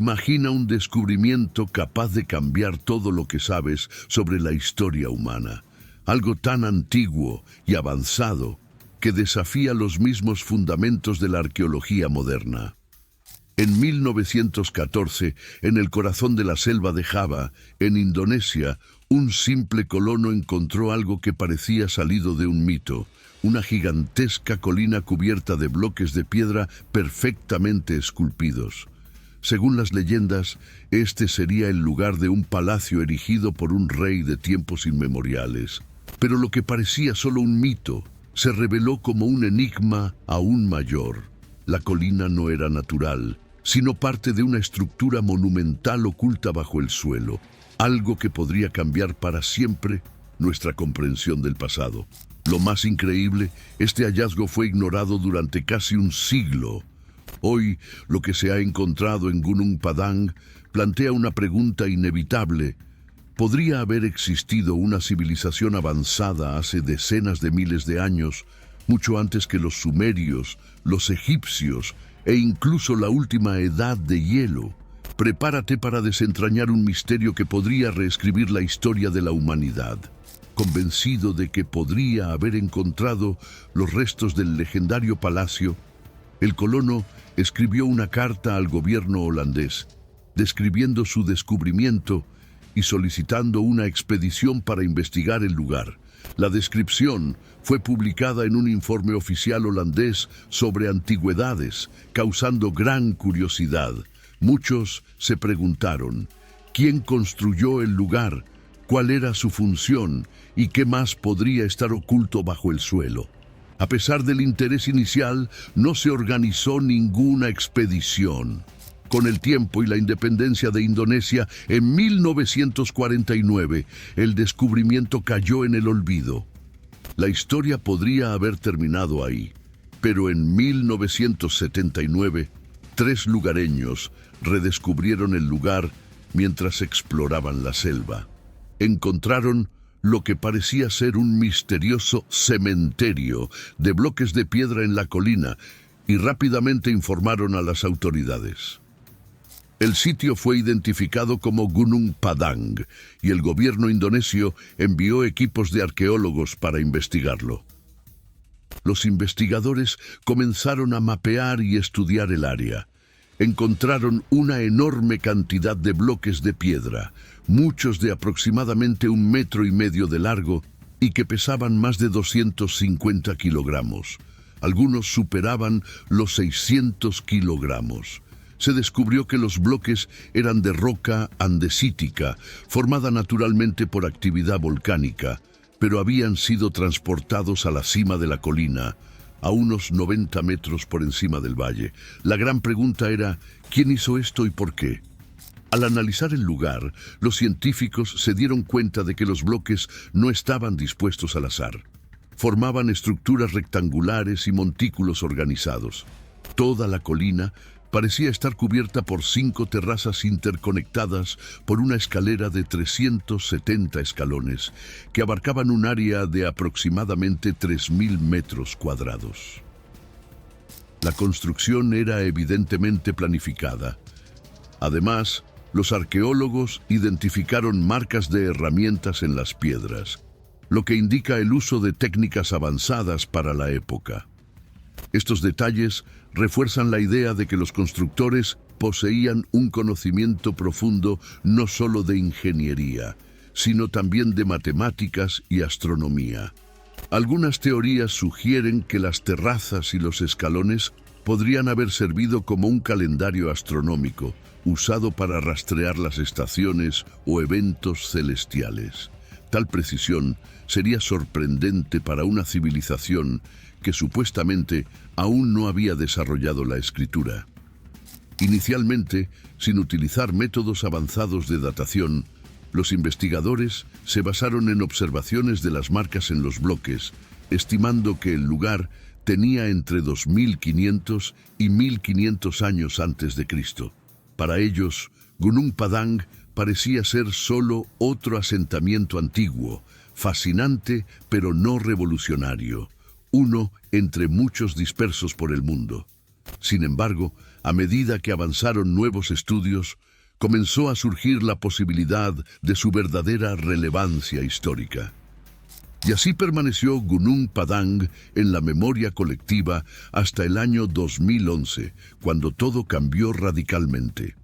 Imagina un descubrimiento capaz de cambiar todo lo que sabes sobre la historia humana. Algo tan antiguo y avanzado que desafía los mismos fundamentos de la arqueología moderna. En 1914, en el corazón de la selva de Java, en Indonesia, un simple colono encontró algo que parecía salido de un mito, una gigantesca colina cubierta de bloques de piedra perfectamente esculpidos. Según las leyendas, este sería el lugar de un palacio erigido por un rey de tiempos inmemoriales. Pero lo que parecía solo un mito se reveló como un enigma aún mayor. La colina no era natural, sino parte de una estructura monumental oculta bajo el suelo, algo que podría cambiar para siempre nuestra comprensión del pasado. Lo más increíble, este hallazgo fue ignorado durante casi un siglo. Hoy, lo que se ha encontrado en Gunung Padang plantea una pregunta inevitable. ¿Podría haber existido una civilización avanzada hace decenas de miles de años, mucho antes que los sumerios, los egipcios e incluso la última edad de hielo? Prepárate para desentrañar un misterio que podría reescribir la historia de la humanidad. Convencido de que podría haber encontrado los restos del legendario palacio, el colono escribió una carta al gobierno holandés, describiendo su descubrimiento y solicitando una expedición para investigar el lugar. La descripción fue publicada en un informe oficial holandés sobre antigüedades, causando gran curiosidad. Muchos se preguntaron, ¿quién construyó el lugar? ¿Cuál era su función? ¿Y qué más podría estar oculto bajo el suelo? A pesar del interés inicial, no se organizó ninguna expedición. Con el tiempo y la independencia de Indonesia, en 1949, el descubrimiento cayó en el olvido. La historia podría haber terminado ahí, pero en 1979, 3 lugareños redescubrieron el lugar mientras exploraban la selva. Encontraron lo que parecía ser un misterioso cementerio de bloques de piedra en la colina y rápidamente informaron a las autoridades. El sitio fue identificado como Gunung Padang y el gobierno indonesio envió equipos de arqueólogos para investigarlo. Los investigadores comenzaron a mapear y estudiar el área. Encontraron una enorme cantidad de bloques de piedra, muchos de aproximadamente 1,5 metros de largo y que pesaban más de 250 kilogramos. Algunos superaban los 600 kilogramos. Se descubrió que los bloques eran de roca andesítica, formada naturalmente por actividad volcánica, pero habían sido transportados a la cima de la colina, a unos 90 metros por encima del valle. La gran pregunta era, ¿quién hizo esto y por qué? Al analizar el lugar, los científicos se dieron cuenta de que los bloques no estaban dispuestos al azar. Formaban estructuras rectangulares y montículos organizados. Toda la colina parecía estar cubierta por 5 terrazas interconectadas por una escalera de 370 escalones, que abarcaban un área de aproximadamente 3.000 metros cuadrados. La construcción era evidentemente planificada. Además, los arqueólogos identificaron marcas de herramientas en las piedras, lo que indica el uso de técnicas avanzadas para la época. Estos detalles refuerzan la idea de que los constructores poseían un conocimiento profundo no solo de ingeniería, sino también de matemáticas y astronomía. Algunas teorías sugieren que las terrazas y los escalones podrían haber servido como un calendario astronómico, usado para rastrear las estaciones o eventos celestiales. Tal precisión sería sorprendente para una civilización que supuestamente aún no había desarrollado la escritura. Inicialmente, sin utilizar métodos avanzados de datación, los investigadores se basaron en observaciones de las marcas en los bloques, estimando que el lugar tenía entre 2.500 y 1.500 años antes de Cristo. Para ellos, Gunung Padang parecía ser solo otro asentamiento antiguo, fascinante pero no revolucionario, uno entre muchos dispersos por el mundo. Sin embargo, a medida que avanzaron nuevos estudios, comenzó a surgir la posibilidad de su verdadera relevancia histórica. Y así permaneció Gunung Padang en la memoria colectiva hasta el año 2011, cuando todo cambió radicalmente.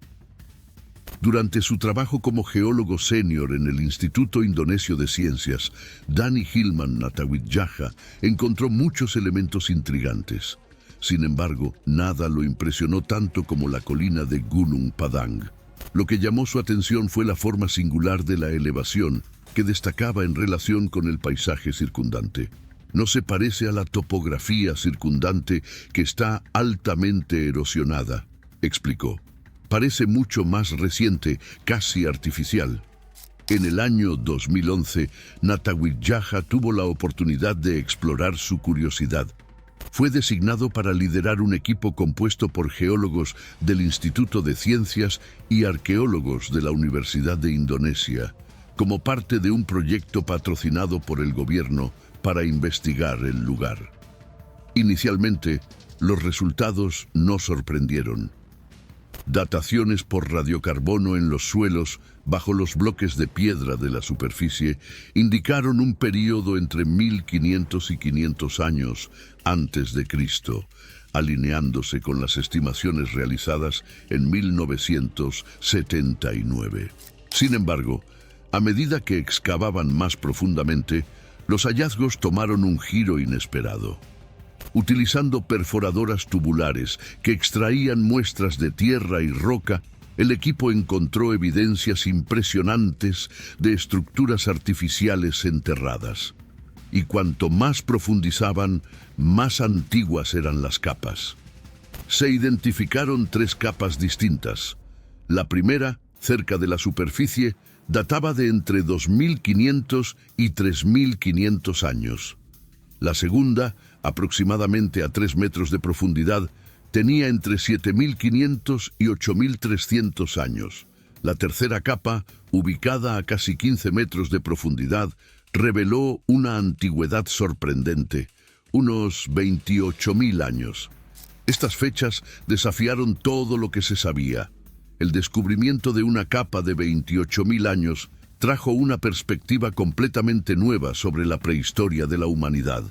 Durante su trabajo como geólogo senior en el Instituto Indonesio de Ciencias, Danny Hilman Natawidjaya encontró muchos elementos intrigantes. Sin embargo, nada lo impresionó tanto como la colina de Gunung Padang. Lo que llamó su atención fue la forma singular de la elevación, que destacaba en relación con el paisaje circundante. No se parece a la topografía circundante, que está altamente erosionada, explicó. Parece mucho más reciente, casi artificial. En el año 2011, Natawidjaya tuvo la oportunidad de explorar su curiosidad. Fue designado para liderar un equipo compuesto por geólogos del Instituto de Ciencias y arqueólogos de la Universidad de Indonesia, como parte de un proyecto patrocinado por el gobierno para investigar el lugar. Inicialmente, los resultados no sorprendieron. Dataciones por radiocarbono en los suelos bajo los bloques de piedra de la superficie indicaron un período entre 1500 y 500 años antes de Cristo, alineándose con las estimaciones realizadas en 1979. Sin embargo, a medida que excavaban más profundamente, los hallazgos tomaron un giro inesperado. Utilizando perforadoras tubulares que extraían muestras de tierra y roca, el equipo encontró evidencias impresionantes de estructuras artificiales enterradas. Y cuanto más profundizaban, más antiguas eran las capas. Se identificaron 3 capas distintas. La primera, cerca de la superficie, databa de entre 2500 y 3500 años. La segunda, aproximadamente a 3 metros de profundidad, tenía entre 7500 y 8300 años. La tercera capa, ubicada a casi 15 metros de profundidad, reveló una antigüedad sorprendente, unos 28.000 años. Estas fechas desafiaron todo lo que se sabía. El descubrimiento de una capa de 28.000 años trajo una perspectiva completamente nueva sobre la prehistoria de la humanidad.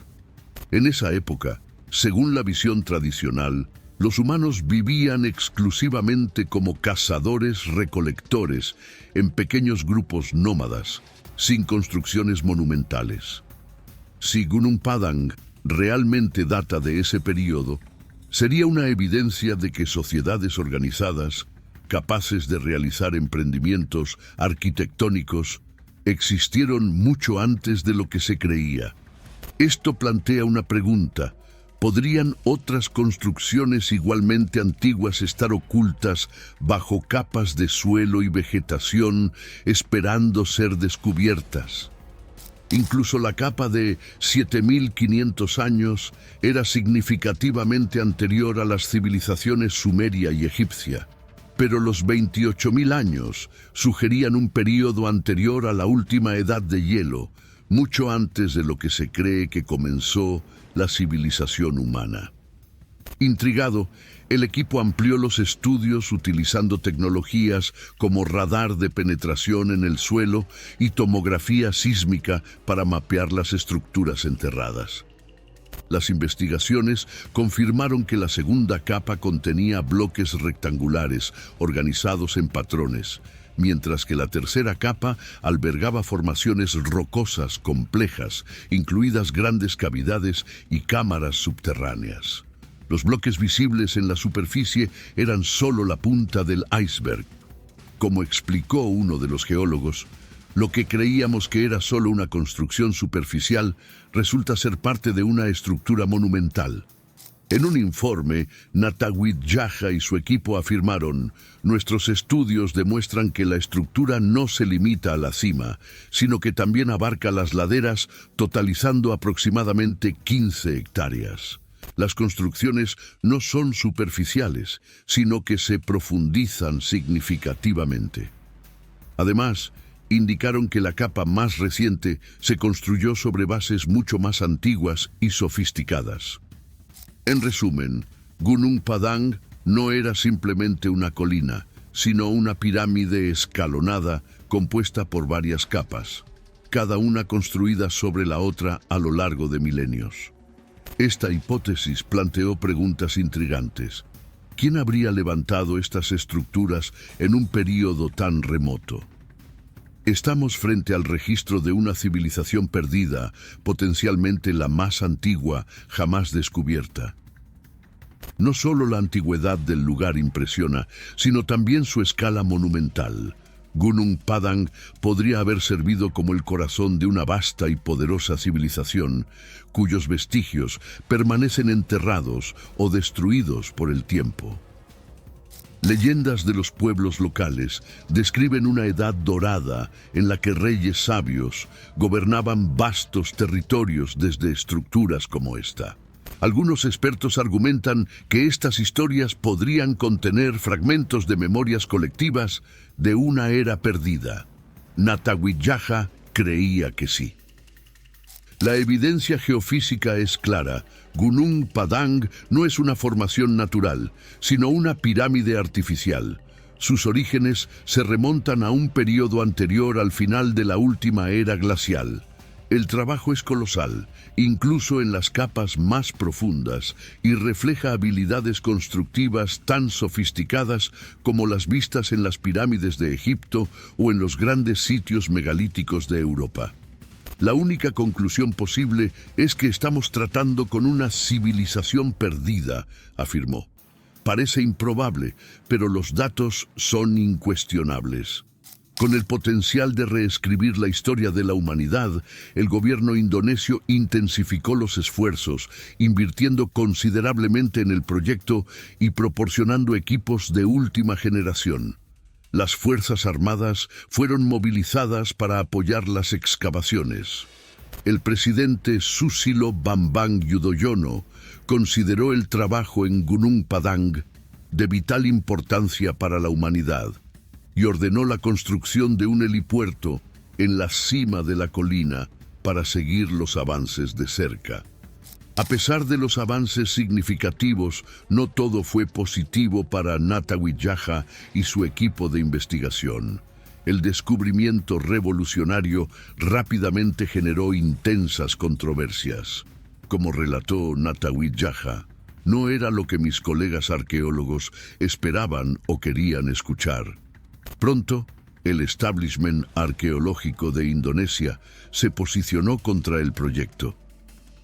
En esa época, según la visión tradicional, los humanos vivían exclusivamente como cazadores-recolectores en pequeños grupos nómadas, sin construcciones monumentales. Si Gunung Padang realmente data de ese período, sería una evidencia de que sociedades organizadas, capaces de realizar emprendimientos arquitectónicos, existieron mucho antes de lo que se creía. Esto plantea una pregunta: ¿podrían otras construcciones igualmente antiguas estar ocultas bajo capas de suelo y vegetación esperando ser descubiertas? Incluso la capa de 7500 años era significativamente anterior a las civilizaciones sumeria y egipcia, pero los 28.000 años sugerían un período anterior a la última edad de hielo, mucho antes de lo que se cree que comenzó la civilización humana. Intrigado, el equipo amplió los estudios utilizando tecnologías como radar de penetración en el suelo y tomografía sísmica para mapear las estructuras enterradas. Las investigaciones confirmaron que la segunda capa contenía bloques rectangulares organizados en patrones, mientras que la tercera capa albergaba formaciones rocosas complejas, incluidas grandes cavidades y cámaras subterráneas. Los bloques visibles en la superficie eran solo la punta del iceberg. Como explicó uno de los geólogos, lo que creíamos que era solo una construcción superficial resulta ser parte de una estructura monumental. En un informe, Natawidjaya y su equipo afirmaron: nuestros estudios demuestran que la estructura no se limita a la cima, sino que también abarca las laderas, totalizando aproximadamente 15 hectáreas. Las construcciones no son superficiales, sino que se profundizan significativamente. Además, indicaron que la capa más reciente se construyó sobre bases mucho más antiguas y sofisticadas. En resumen, Gunung Padang no era simplemente una colina, sino una pirámide escalonada compuesta por varias capas, cada una construida sobre la otra a lo largo de milenios. Esta hipótesis planteó preguntas intrigantes. ¿Quién habría levantado estas estructuras en un período tan remoto? Estamos frente al registro de una civilización perdida, potencialmente la más antigua jamás descubierta. No solo la antigüedad del lugar impresiona, sino también su escala monumental. Gunung Padang podría haber servido como el corazón de una vasta y poderosa civilización, cuyos vestigios permanecen enterrados o destruidos por el tiempo. Leyendas de los pueblos locales describen una edad dorada en la que reyes sabios gobernaban vastos territorios desde estructuras como esta. Algunos expertos argumentan que estas historias podrían contener fragmentos de memorias colectivas de una era perdida. Natawidjaja creía que sí. La evidencia geofísica es clara. Gunung Padang no es una formación natural, sino una pirámide artificial. Sus orígenes se remontan a un periodo anterior al final de la última era glacial. El trabajo es colosal, incluso en las capas más profundas, y refleja habilidades constructivas tan sofisticadas como las vistas en las pirámides de Egipto o en los grandes sitios megalíticos de Europa. La única conclusión posible es que estamos tratando con una civilización perdida, afirmó. Parece improbable, pero los datos son incuestionables. Con el potencial de reescribir la historia de la humanidad, el gobierno indonesio intensificó los esfuerzos, invirtiendo considerablemente en el proyecto y proporcionando equipos de última generación. Las Fuerzas Armadas fueron movilizadas para apoyar las excavaciones. El presidente Susilo Bambang Yudhoyono consideró el trabajo en Gunung Padang de vital importancia para la humanidad y ordenó la construcción de un helipuerto en la cima de la colina para seguir los avances de cerca. A pesar de los avances significativos, no todo fue positivo para Natawidjaja y su equipo de investigación. El descubrimiento revolucionario rápidamente generó intensas controversias. Como relató Natawidjaja, no era lo que mis colegas arqueólogos esperaban o querían escuchar. Pronto, el establishment arqueológico de Indonesia se posicionó contra el proyecto.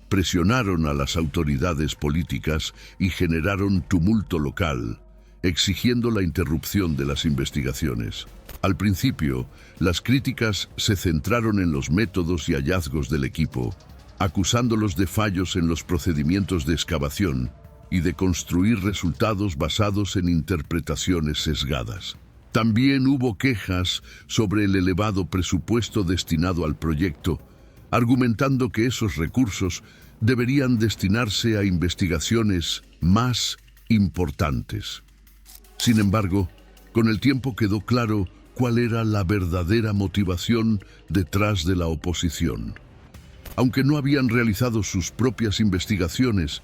Presionaron a las autoridades políticas y generaron tumulto local, exigiendo la interrupción de las investigaciones. Al principio, las críticas se centraron en los métodos y hallazgos del equipo, acusándolos de fallos en los procedimientos de excavación y de construir resultados basados en interpretaciones sesgadas. También hubo quejas sobre el elevado presupuesto destinado al proyecto, argumentando que esos recursos deberían destinarse a investigaciones más importantes. Sin embargo, con el tiempo quedó claro cuál era la verdadera motivación detrás de la oposición. Aunque no habían realizado sus propias investigaciones,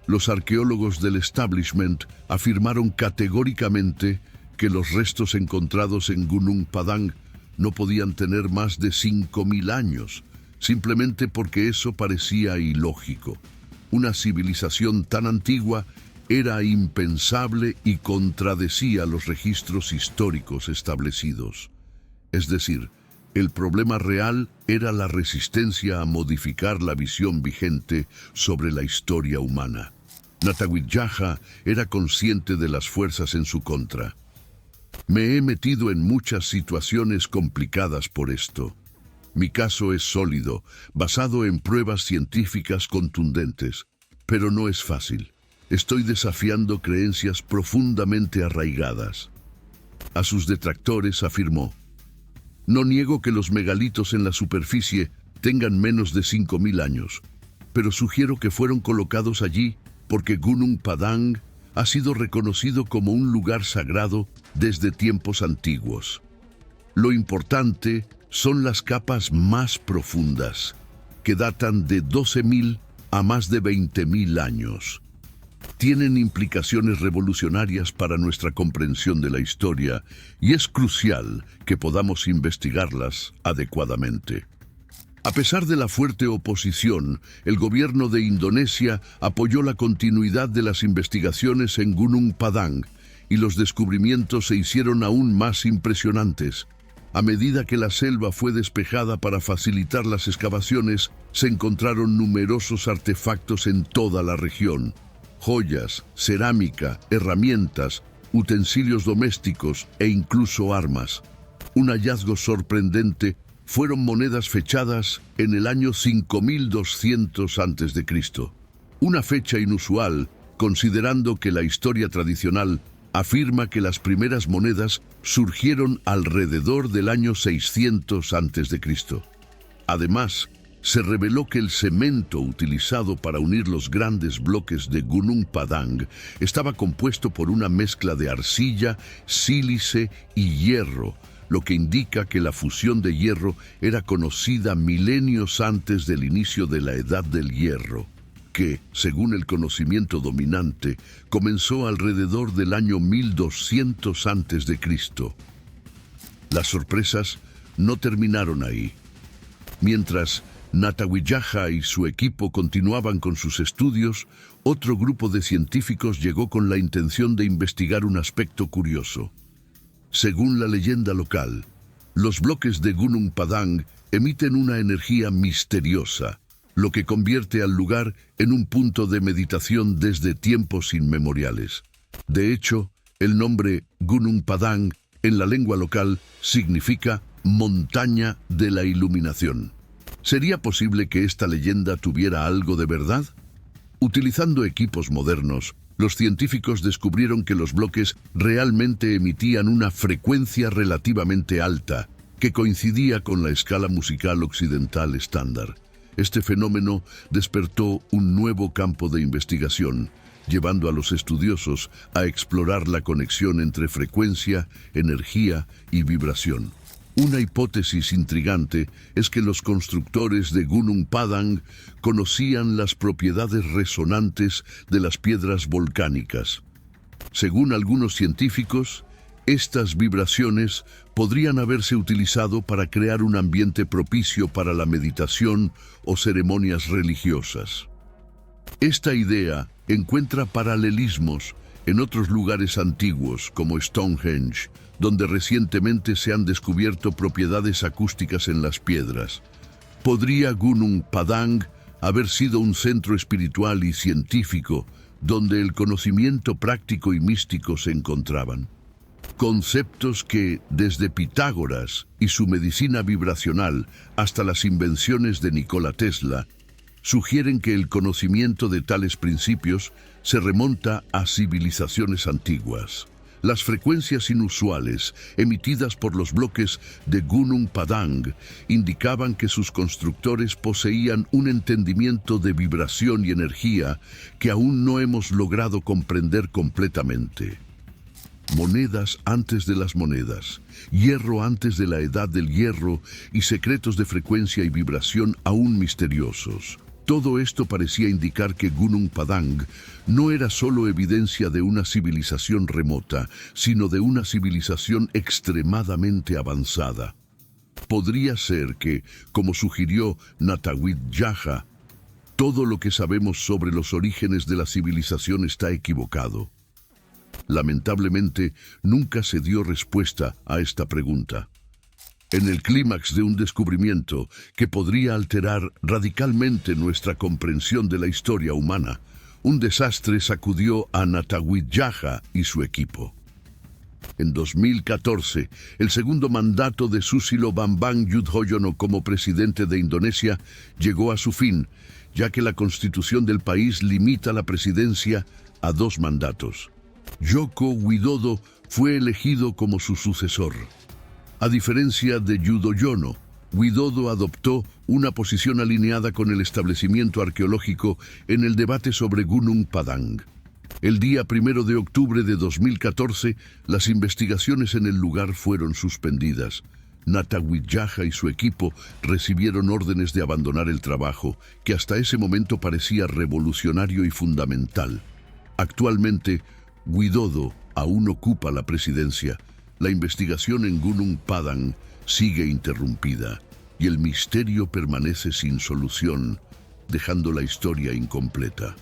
los arqueólogos del establishment afirmaron categóricamente que los restos encontrados en Gunung Padang no podían tener más de 5.000 años, simplemente porque eso parecía ilógico. Una civilización tan antigua era impensable y contradecía los registros históricos establecidos. Es decir, el problema real era la resistencia a modificar la visión vigente sobre la historia humana. Natawidjaja era consciente de las fuerzas en su contra. Me he metido en muchas situaciones complicadas por esto. Mi caso es sólido, basado en pruebas científicas contundentes, pero no es fácil. Estoy desafiando creencias profundamente arraigadas. A sus detractores afirmó: no niego que los megalitos en la superficie tengan menos de 5.000 años, pero sugiero que fueron colocados allí porque Gunung Padang ha sido reconocido como un lugar sagrado desde tiempos antiguos. Lo importante son las capas más profundas, que datan de 12.000 a más de 20.000 años. tienen implicaciones revolucionarias para nuestra comprensión de la historia y es crucial que podamos investigarlas adecuadamente. A pesar de la fuerte oposición, el gobierno de Indonesia apoyó la continuidad de las investigaciones en Gunung Padang y los descubrimientos se hicieron aún más impresionantes. A medida que la selva fue despejada para facilitar las excavaciones, se encontraron numerosos artefactos en toda la región. Joyas, cerámica, herramientas, utensilios domésticos e incluso armas. Un hallazgo sorprendente fueron monedas fechadas en el año 5200 a.C., una fecha inusual considerando que la historia tradicional afirma que las primeras monedas surgieron alrededor del año 600 a.C. Además, se reveló que el cemento utilizado para unir los grandes bloques de Gunung Padang estaba compuesto por una mezcla de arcilla, sílice y hierro, lo que indica que la fusión de hierro era conocida milenios antes del inicio de la Edad del Hierro, que, según el conocimiento dominante, comenzó alrededor del año 1200 a.C. Las sorpresas no terminaron ahí. Mientras Natawijaha y su equipo continuaban con sus estudios, otro grupo de científicos llegó con la intención de investigar un aspecto curioso. Según la leyenda local, los bloques de Gunung Padang emiten una energía misteriosa, lo que convierte al lugar en un punto de meditación desde tiempos inmemoriales. De hecho, el nombre Gunung Padang en la lengua local significa montaña de la iluminación. ¿Sería posible que esta leyenda tuviera algo de verdad? Utilizando equipos modernos, los científicos descubrieron que los bloques realmente emitían una frecuencia relativamente alta, que coincidía con la escala musical occidental estándar. Este fenómeno despertó un nuevo campo de investigación, llevando a los estudiosos a explorar la conexión entre frecuencia, energía y vibración. Una hipótesis intrigante es que los constructores de Gunung Padang conocían las propiedades resonantes de las piedras volcánicas. Según algunos científicos, estas vibraciones podrían haberse utilizado para crear un ambiente propicio para la meditación o ceremonias religiosas. Esta idea encuentra paralelismos en otros lugares antiguos como Stonehenge, donde recientemente se han descubierto propiedades acústicas en las piedras. ¿Podría Gunung Padang haber sido un centro espiritual y científico donde el conocimiento práctico y místico se encontraban? Conceptos que, desde Pitágoras y su medicina vibracional hasta las invenciones de Nikola Tesla, sugieren que el conocimiento de tales principios se remonta a civilizaciones antiguas. Las frecuencias inusuales emitidas por los bloques de Gunung Padang indicaban que sus constructores poseían un entendimiento de vibración y energía que aún no hemos logrado comprender completamente. Monedas antes de las monedas, hierro antes de la edad del hierro y secretos de frecuencia y vibración aún misteriosos. Todo esto parecía indicar que Gunung Padang no era solo evidencia de una civilización remota, sino de una civilización extremadamente avanzada. Podría ser que, como sugirió Natawijaha, todo lo que sabemos sobre los orígenes de la civilización está equivocado. Lamentablemente, nunca se dio respuesta a esta pregunta. En el clímax de un descubrimiento que podría alterar radicalmente nuestra comprensión de la historia humana, un desastre sacudió a Natawijaha y su equipo. En 2014, el segundo mandato de Susilo Bambang Yudhoyono como presidente de Indonesia llegó a su fin, ya que la constitución del país limita la presidencia a 2 mandatos. Joko Widodo fue elegido como su sucesor. A diferencia de Yudhoyono, Widodo adoptó una posición alineada con el establecimiento arqueológico en el debate sobre Gunung Padang. El día 1 de octubre de 2014, las investigaciones en el lugar fueron suspendidas. Natawijaha y su equipo recibieron órdenes de abandonar el trabajo, que hasta ese momento parecía revolucionario y fundamental. Actualmente, Widodo aún ocupa la presidencia. La investigación en Gunung Padang sigue interrumpida y el misterio permanece sin solución, dejando la historia incompleta.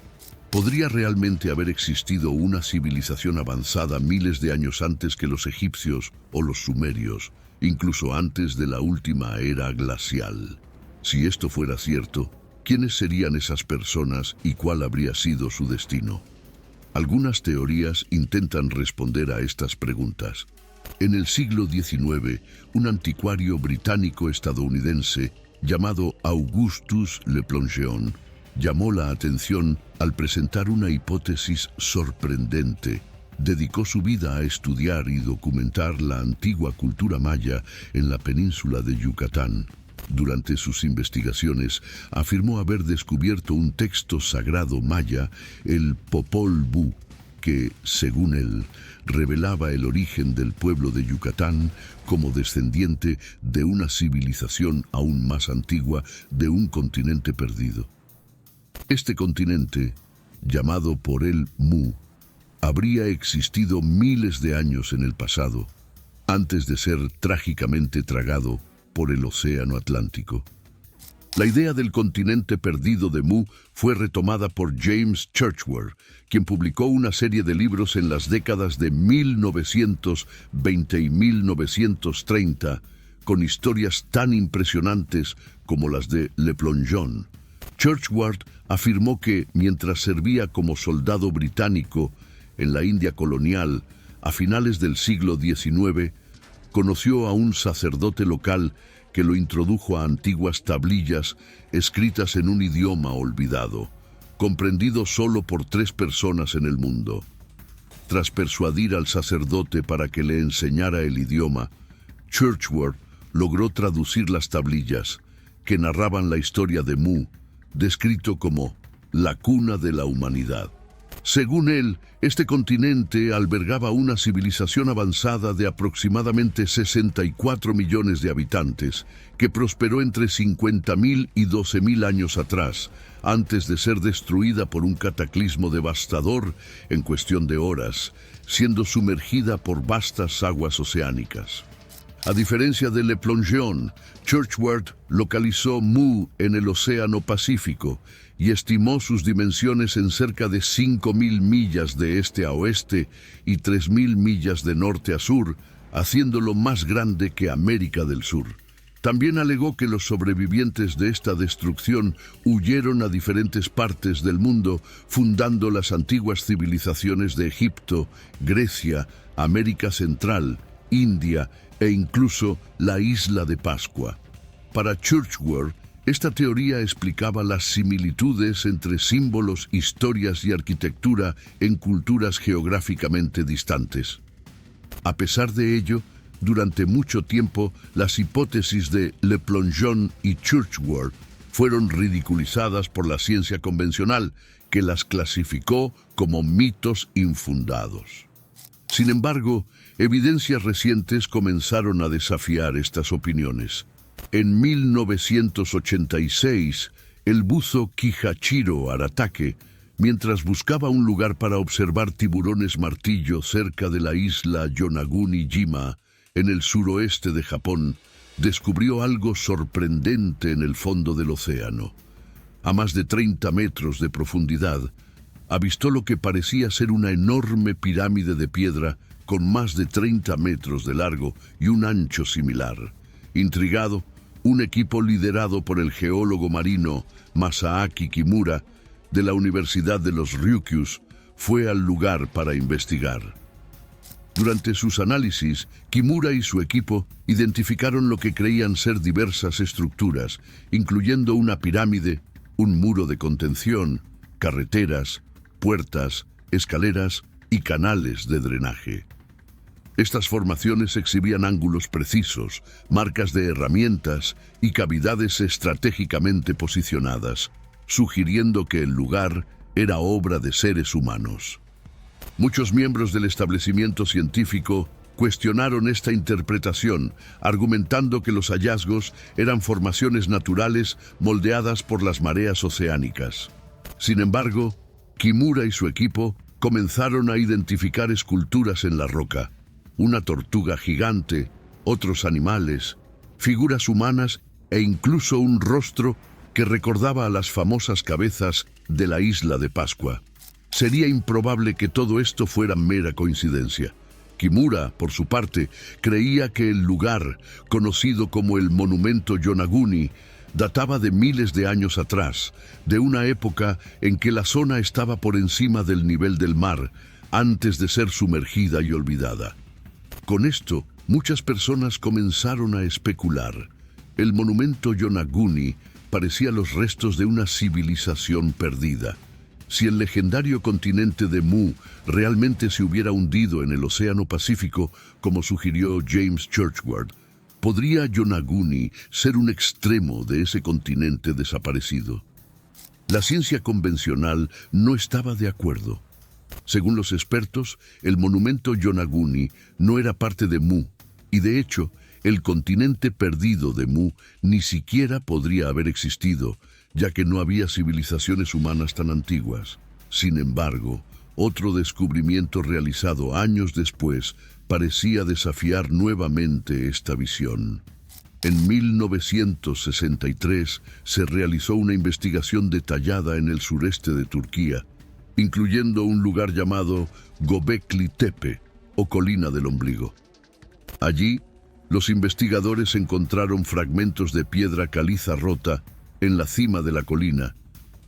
¿Podría realmente haber existido una civilización avanzada miles de años antes que los egipcios o los sumerios, incluso antes de la última era glacial? Si esto fuera cierto, ¿quiénes serían esas personas y cuál habría sido su destino? Algunas teorías intentan responder a estas preguntas. En el siglo XIX, un anticuario británico-estadounidense llamado Augustus Le Plongeon llamó la atención al presentar una hipótesis sorprendente. Dedicó su vida a estudiar y documentar la antigua cultura maya en la península de Yucatán. Durante sus investigaciones, afirmó haber descubierto un texto sagrado maya, el Popol Vuh, que, según él, revelaba el origen del pueblo de Yucatán como descendiente de una civilización aún más antigua de un continente perdido. Este continente, llamado por él Mu, habría existido miles de años en el pasado, antes de ser trágicamente tragado por el Océano Atlántico. La idea del continente perdido de Mu fue retomada por James Churchward, quien publicó una serie de libros en las décadas de 1920 y 1930, con historias tan impresionantes como las de Le Plongeon. Churchward afirmó que, mientras servía como soldado británico en la India colonial a finales del siglo XIX, conoció a un sacerdote local que lo introdujo a antiguas tablillas escritas en un idioma olvidado, comprendido solo por 3 personas en el mundo. Tras persuadir al sacerdote para que le enseñara el idioma, Churchward logró traducir las tablillas, que narraban la historia de Mu, descrito como la cuna de la humanidad. Según él, este continente albergaba una civilización avanzada de aproximadamente 64 millones de habitantes, que prosperó entre 50.000 y 12.000 años atrás, antes de ser destruida por un cataclismo devastador en cuestión de horas, siendo sumergida por vastas aguas oceánicas. A diferencia de Le Plongeon, Churchward localizó Mu en el Océano Pacífico y estimó sus dimensiones en cerca de 5.000 millas de este a oeste y 3.000 millas de norte a sur, haciéndolo más grande que América del Sur. También alegó que los sobrevivientes de esta destrucción huyeron a diferentes partes del mundo, fundando las antiguas civilizaciones de Egipto, Grecia, América Central, India e incluso la isla de Pascua. Para Churchward, esta teoría explicaba las similitudes entre símbolos, historias y arquitectura en culturas geográficamente distantes. A pesar de ello, durante mucho tiempo, las hipótesis de Le Plongeon y Churchward fueron ridiculizadas por la ciencia convencional, que las clasificó como mitos infundados. Sin embargo, evidencias recientes comenzaron a desafiar estas opiniones. En 1986, el buzo Kihachiro Aratake, mientras buscaba un lugar para observar tiburones martillo cerca de la isla Yonaguni-jima, en el suroeste de Japón, descubrió algo sorprendente en el fondo del océano. A más de 30 metros de profundidad, avistó lo que parecía ser una enorme pirámide de piedra con más de 30 metros de largo y un ancho similar. Intrigado, un equipo liderado por el geólogo marino Masaaki Kimura de la Universidad de los Ryukyus fue al lugar para investigar. Durante sus análisis, Kimura y su equipo identificaron lo que creían ser diversas estructuras, incluyendo una pirámide, un muro de contención, carreteras, puertas, escaleras y canales de drenaje. Estas formaciones exhibían ángulos precisos, marcas de herramientas y cavidades estratégicamente posicionadas, sugiriendo que el lugar era obra de seres humanos. Muchos miembros del establecimiento científico cuestionaron esta interpretación, argumentando que los hallazgos eran formaciones naturales moldeadas por las mareas oceánicas. Sin embargo, Kimura y su equipo comenzaron a identificar esculturas en la roca, una tortuga gigante, otros animales, figuras humanas e incluso un rostro que recordaba a las famosas cabezas de la isla de Pascua. Sería improbable que todo esto fuera mera coincidencia. Kimura, por su parte, creía que el lugar, conocido como el Monumento Yonaguni, databa de miles de años atrás, de una época en que la zona estaba por encima del nivel del mar, antes de ser sumergida y olvidada. Con esto, muchas personas comenzaron a especular. El monumento Yonaguni parecía los restos de una civilización perdida. Si el legendario continente de Mu realmente se hubiera hundido en el Océano Pacífico, como sugirió James Churchward, ¿podría Yonaguni ser un extremo de ese continente desaparecido? La ciencia convencional no estaba de acuerdo. Según los expertos, el monumento Yonaguni no era parte de Mu, y de hecho, el continente perdido de Mu ni siquiera podría haber existido, ya que no había civilizaciones humanas tan antiguas. Sin embargo, otro descubrimiento realizado años después parecía desafiar nuevamente esta visión. En 1963 se realizó una investigación detallada en el sureste de Turquía, incluyendo un lugar llamado Göbekli Tepe, o Colina del Ombligo. Allí, los investigadores encontraron fragmentos de piedra caliza rota en la cima de la colina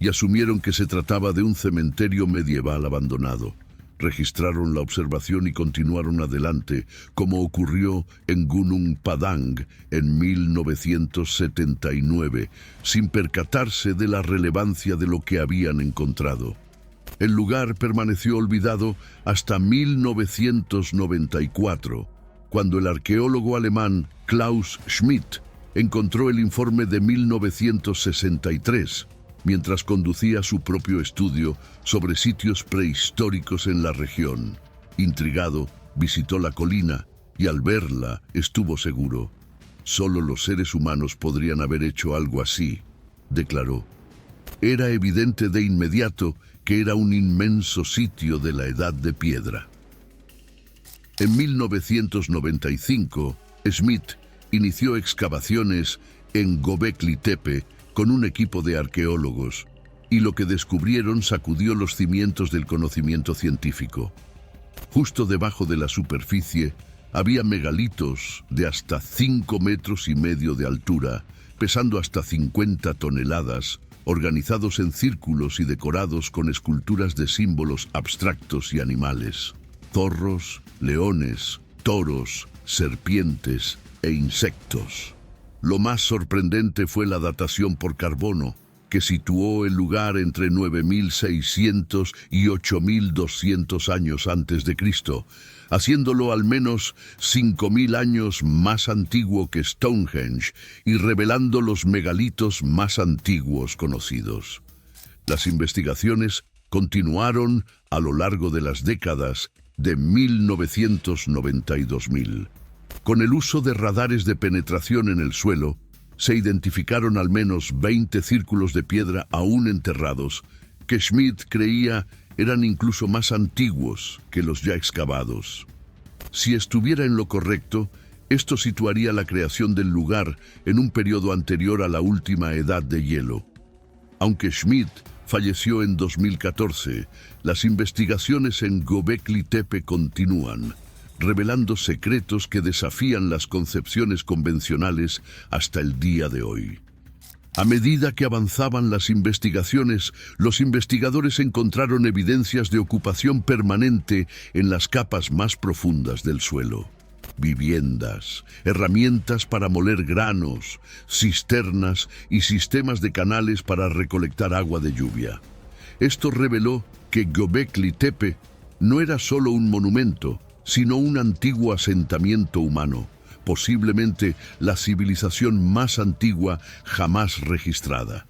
y asumieron que se trataba de un cementerio medieval abandonado. Registraron la observación y continuaron adelante, como ocurrió en Gunung Padang en 1979, sin percatarse de la relevancia de lo que habían encontrado. El lugar permaneció olvidado hasta 1994, cuando el arqueólogo alemán Klaus Schmidt encontró el informe de 1963, mientras conducía su propio estudio sobre sitios prehistóricos en la región. Intrigado, visitó la colina y al verla estuvo seguro. Solo los seres humanos podrían haber hecho algo así, declaró. Era evidente de inmediato que era un inmenso sitio de la Edad de Piedra. En 1995, Schmidt inició excavaciones en Göbekli Tepe con un equipo de arqueólogos, y lo que descubrieron sacudió los cimientos del conocimiento científico. Justo debajo de la superficie había megalitos de hasta 5,5 metros de altura, pesando hasta 50 toneladas, organizados en círculos y decorados con esculturas de símbolos abstractos y animales: zorros, leones, toros, serpientes e insectos. Lo más sorprendente fue la datación por carbono, que situó el lugar entre 9.600 y 8.200 años antes de Cristo, haciéndolo al menos 5.000 años más antiguo que Stonehenge y revelando los megalitos más antiguos conocidos. Las investigaciones continuaron a lo largo de las décadas de 1990 y 2000. Con el uso de radares de penetración en el suelo, se identificaron al menos 20 círculos de piedra aún enterrados, que Schmidt creía eran incluso más antiguos que los ya excavados. Si estuviera en lo correcto, esto situaría la creación del lugar en un periodo anterior a la última edad de hielo. Aunque Schmidt falleció en 2014, las investigaciones en Göbekli Tepe continúan, revelando secretos que desafían las concepciones convencionales hasta el día de hoy. A medida que avanzaban las investigaciones, los investigadores encontraron evidencias de ocupación permanente en las capas más profundas del suelo. Viviendas, herramientas para moler granos, cisternas y sistemas de canales para recolectar agua de lluvia. Esto reveló que Göbekli Tepe no era solo un monumento, sino un antiguo asentamiento humano, posiblemente la civilización más antigua jamás registrada.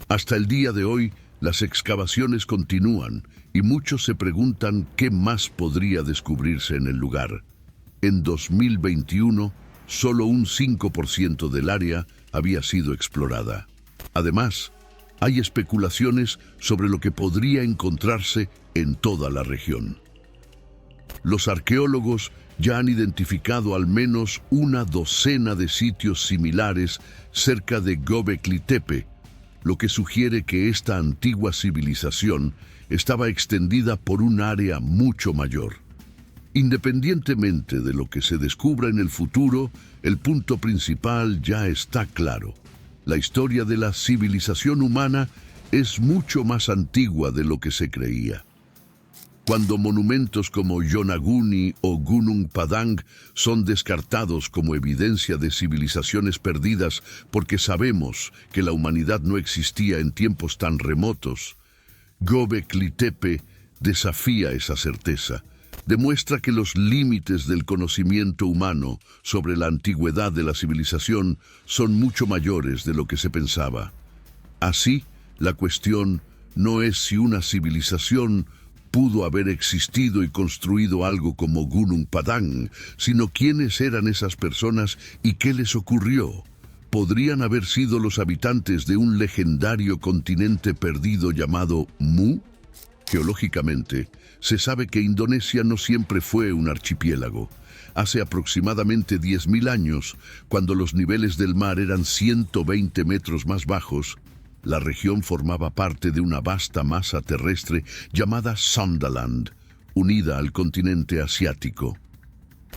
Hasta el día de hoy, las excavaciones continúan y muchos se preguntan qué más podría descubrirse en el lugar. En 2021, solo un 5% del área había sido explorada. Además, hay especulaciones sobre lo que podría encontrarse en toda la región. Los arqueólogos ya han identificado al menos una docena de sitios similares cerca de Göbekli Tepe, lo que sugiere que esta antigua civilización estaba extendida por un área mucho mayor. Independientemente de lo que se descubra en el futuro, el punto principal ya está claro. La historia de la civilización humana es mucho más antigua de lo que se creía. Cuando monumentos como Yonaguni o Gunung Padang son descartados como evidencia de civilizaciones perdidas porque sabemos que la humanidad no existía en tiempos tan remotos, Göbekli Tepe desafía esa certeza. Demuestra que los límites del conocimiento humano sobre la antigüedad de la civilización son mucho mayores de lo que se pensaba. Así, la cuestión no es si una civilización pudo haber existido y construido algo como Gunung Padang, sino quiénes eran esas personas y qué les ocurrió. ¿Podrían haber sido los habitantes de un legendario continente perdido llamado Mu? Geológicamente, se sabe que Indonesia no siempre fue un archipiélago. Hace aproximadamente 10.000 años, cuando los niveles del mar eran 120 metros más bajos, la región formaba parte de una vasta masa terrestre llamada Sondaland, unida al continente asiático.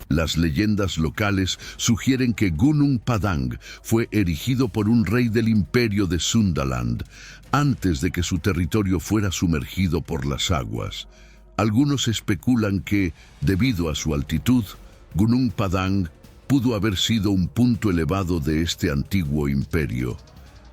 Las leyendas locales sugieren que Gunung Padang fue erigido por un rey del imperio de Sundaland, antes de que su territorio fuera sumergido por las aguas. Algunos especulan que, debido a su altitud, Gunung Padang pudo haber sido un punto elevado de este antiguo imperio,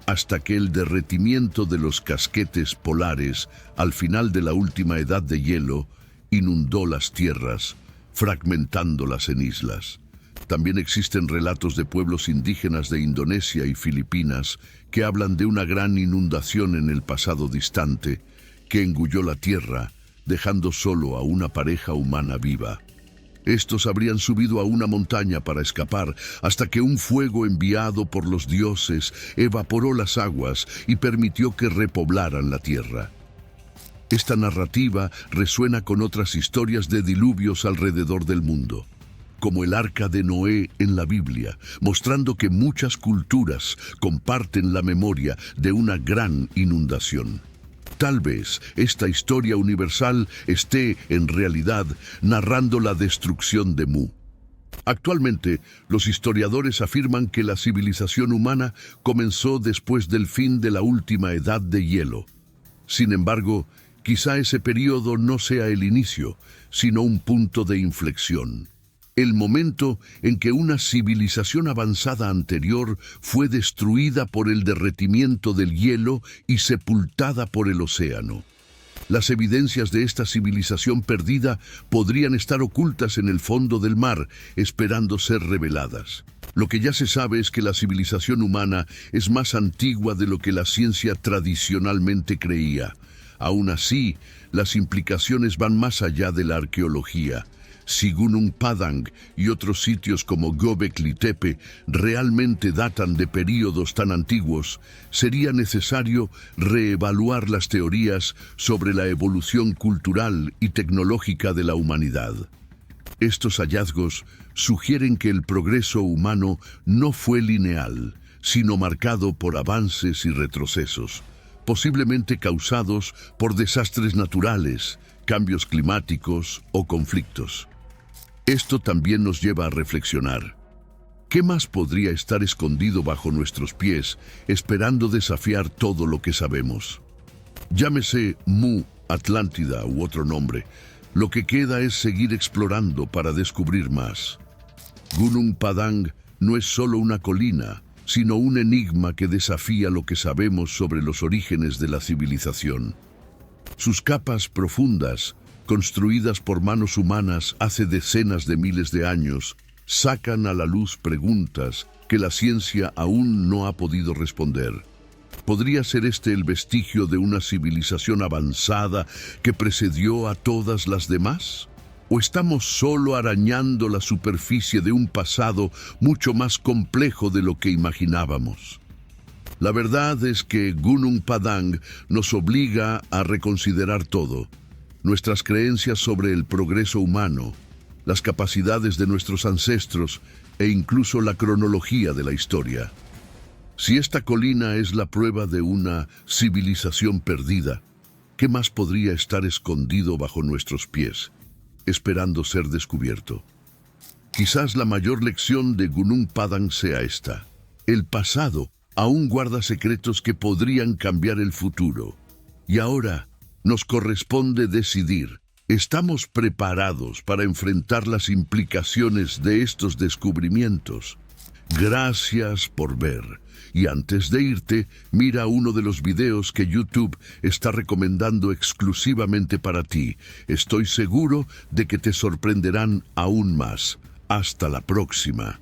hasta que el derretimiento de los casquetes polares al final de la última edad de hielo inundó las tierras, fragmentándolas en islas. También existen relatos de pueblos indígenas de Indonesia y Filipinas que hablan de una gran inundación en el pasado distante que engulló la tierra, dejando solo a una pareja humana viva. Estos habrían subido a una montaña para escapar hasta que un fuego enviado por los dioses evaporó las aguas y permitió que repoblaran la tierra. Esta narrativa resuena con otras historias de diluvios alrededor del mundo, como el Arca de Noé en la Biblia, mostrando que muchas culturas comparten la memoria de una gran inundación. Tal vez esta historia universal esté, en realidad, narrando la destrucción de Mu. Actualmente, los historiadores afirman que la civilización humana comenzó después del fin de la última edad de hielo. Sin embargo, quizá ese periodo no sea el inicio, sino un punto de inflexión. El momento en que una civilización avanzada anterior fue destruida por el derretimiento del hielo y sepultada por el océano. Las evidencias de esta civilización perdida podrían estar ocultas en el fondo del mar, esperando ser reveladas. Lo que ya se sabe es que la civilización humana es más antigua de lo que la ciencia tradicionalmente creía. Aún así, las implicaciones van más allá de la arqueología. Si Gunung Padang y otros sitios como Göbekli Tepe realmente datan de períodos tan antiguos, sería necesario reevaluar las teorías sobre la evolución cultural y tecnológica de la humanidad. Estos hallazgos sugieren que el progreso humano no fue lineal, sino marcado por avances y retrocesos, posiblemente causados por desastres naturales, cambios climáticos o conflictos. Esto también nos lleva a reflexionar. ¿Qué más podría estar escondido bajo nuestros pies, esperando desafiar todo lo que sabemos? Llámese Mu, Atlántida u otro nombre, lo que queda es seguir explorando para descubrir más. Gunung Padang no es solo una colina, sino un enigma que desafía lo que sabemos sobre los orígenes de la civilización. Sus capas profundas, construidas por manos humanas hace decenas de miles de años, sacan a la luz preguntas que la ciencia aún no ha podido responder. ¿Podría ser este el vestigio de una civilización avanzada que precedió a todas las demás? ¿O estamos solo arañando la superficie de un pasado mucho más complejo de lo que imaginábamos? La verdad es que Gunung Padang nos obliga a reconsiderar todo. Nuestras creencias sobre el progreso humano, las capacidades de nuestros ancestros e incluso la cronología de la historia. Si esta colina es la prueba de una civilización perdida, ¿qué más podría estar escondido bajo nuestros pies, esperando ser descubierto? Quizás la mayor lección de Gunung Padang sea esta. El pasado aún guarda secretos que podrían cambiar el futuro. Y ahora nos corresponde decidir. ¿Estamos preparados para enfrentar las implicaciones de estos descubrimientos? Gracias por ver. Y antes de irte, mira uno de los videos que YouTube está recomendando exclusivamente para ti. Estoy seguro de que te sorprenderán aún más. Hasta la próxima.